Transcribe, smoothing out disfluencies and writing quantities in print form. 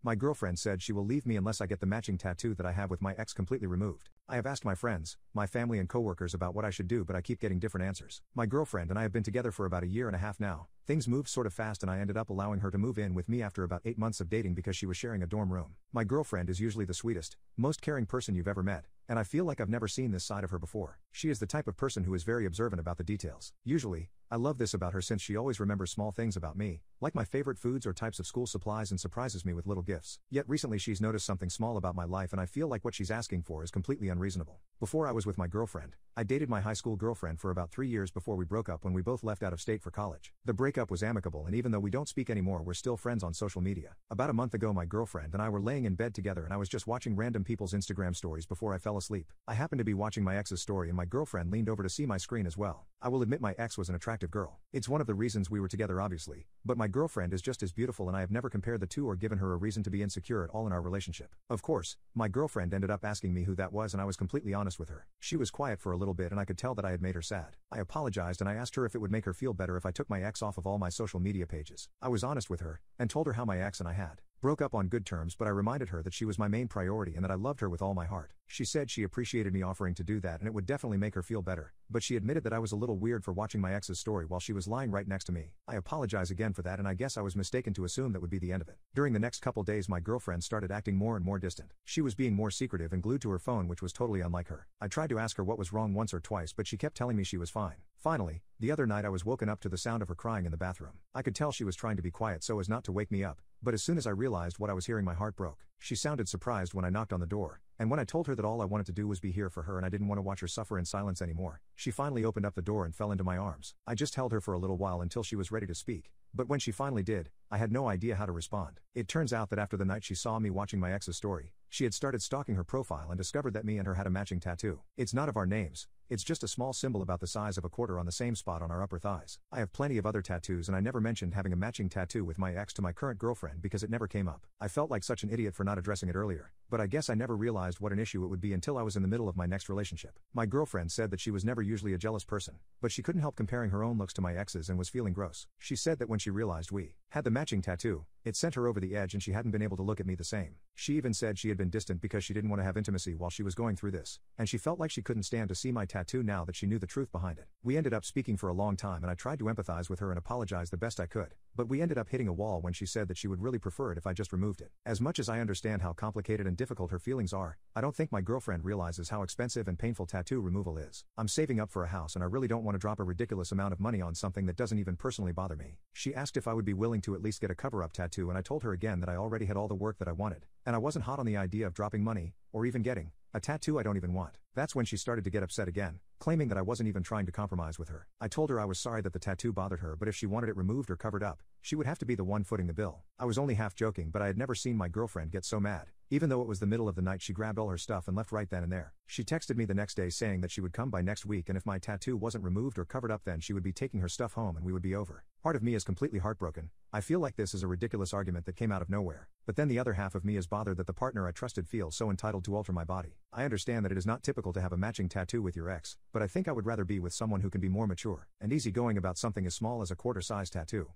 My girlfriend said she will leave me unless I get the matching tattoo that I have with my ex completely removed. I have asked my friends, my family and coworkers about what I should do, but I keep getting different answers. My girlfriend and I have been together for about a year and a half now. Things moved sort of fast and I ended up allowing her to move in with me after about 8 months of dating because she was sharing a dorm room. My girlfriend is usually the sweetest, most caring person you've ever met, and I feel like I've never seen this side of her before. She is the type of person who is very observant about the details. Usually, I love this about her since she always remembers small things about me, like my favorite foods or types of school supplies, and surprises me with little gifts. Yet recently she's noticed something small about my life and I feel like what she's asking for is completely unreasonable. Before I was with my girlfriend, I dated my high school girlfriend for about 3 years before we broke up when we both left out of state for college. The breakup was amicable, and even though we don't speak anymore, we're still friends on social media. About a month ago my girlfriend and I were laying in bed together and I was just watching random people's Instagram stories before I fell asleep. I happened to be watching my ex's story and my girlfriend leaned over to see my screen as well. I will admit my ex was an attractive girl. It's one of the reasons we were together obviously, but my girlfriend is just as beautiful and I have never compared the two or given her a reason to be insecure at all in our relationship. Of course, my girlfriend ended up asking me who that was and I was completely honest with her. She was quiet for a little bit and I could tell that I had made her sad. I apologized and I asked her if it would make her feel better if I took my ex off of all my social media pages. I was honest with her, and told her how my ex and I had broke up on good terms, but I reminded her that she was my main priority and that I loved her with all my heart. She said she appreciated me offering to do that and it would definitely make her feel better, but she admitted that I was a little weird for watching my ex's story while she was lying right next to me. I apologize again for that and I guess I was mistaken to assume that would be the end of it. During the next couple days my girlfriend started acting more and more distant. She was being more secretive and glued to her phone, which was totally unlike her. I tried to ask her what was wrong once or twice, but she kept telling me she was fine. Finally, the other night I was woken up to the sound of her crying in the bathroom. I could tell she was trying to be quiet so as not to wake me up, but as soon as I realized what I was hearing my heart broke. She sounded surprised when I knocked on the door, and when I told her that all I wanted to do was be here for her and I didn't want to watch her suffer in silence anymore, she finally opened up the door and fell into my arms. I just held her for a little while until she was ready to speak, but when she finally did, I had no idea how to respond. It turns out that after the night she saw me watching my ex's story, she had started stalking her profile and discovered that me and her had a matching tattoo. It's not of our names, it's just a small symbol about the size of a quarter on the same spot on our upper thighs. I have plenty of other tattoos and I never mentioned having a matching tattoo with my ex to my current girlfriend because it never came up. I felt like such an idiot for not addressing it earlier, but I guess I never realized what an issue it would be until I was in the middle of my next relationship. My girlfriend said that she was never usually a jealous person, but she couldn't help comparing her own looks to my ex's and was feeling gross. She said that when she realized we had the matching tattoo, it sent her over the edge and she hadn't been able to look at me the same. She even said she had been distant because she didn't want to have intimacy while she was going through this, and she felt like she couldn't stand to see my tattoo now that she knew the truth behind it. We ended up speaking for a long time and I tried to empathize with her and apologize the best I could, but we ended up hitting a wall when she said that she would really prefer it if I just removed it. As much as I understand how complicated and difficult her feelings are, I don't think my girlfriend realizes how expensive and painful tattoo removal is. I'm saving up for a house and I really don't want to drop a ridiculous amount of money on something that doesn't even personally bother me. She asked if I would be willing to at least get a cover-up tattoo and I told her again that I already had all the work that I wanted, and I wasn't hot on the idea of dropping money, or even getting a tattoo I don't even want. That's when she started to get upset again, claiming that I wasn't even trying to compromise with her. I told her I was sorry that the tattoo bothered her, but if she wanted it removed or covered up, she would have to be the one footing the bill. I was only half joking, but I had never seen my girlfriend get so mad. Even though it was the middle of the night, she grabbed all her stuff and left right then and there. She texted me the next day saying that she would come by next week and if my tattoo wasn't removed or covered up then she would be taking her stuff home and we would be over. Part of me is completely heartbroken. I feel like this is a ridiculous argument that came out of nowhere, but then the other half of me is bothered that the partner I trusted feels so entitled to alter my body. I understand that it is not typical to have a matching tattoo with your ex, but I think I would rather be with someone who can be more mature and easygoing about something as small as a quarter-size tattoo.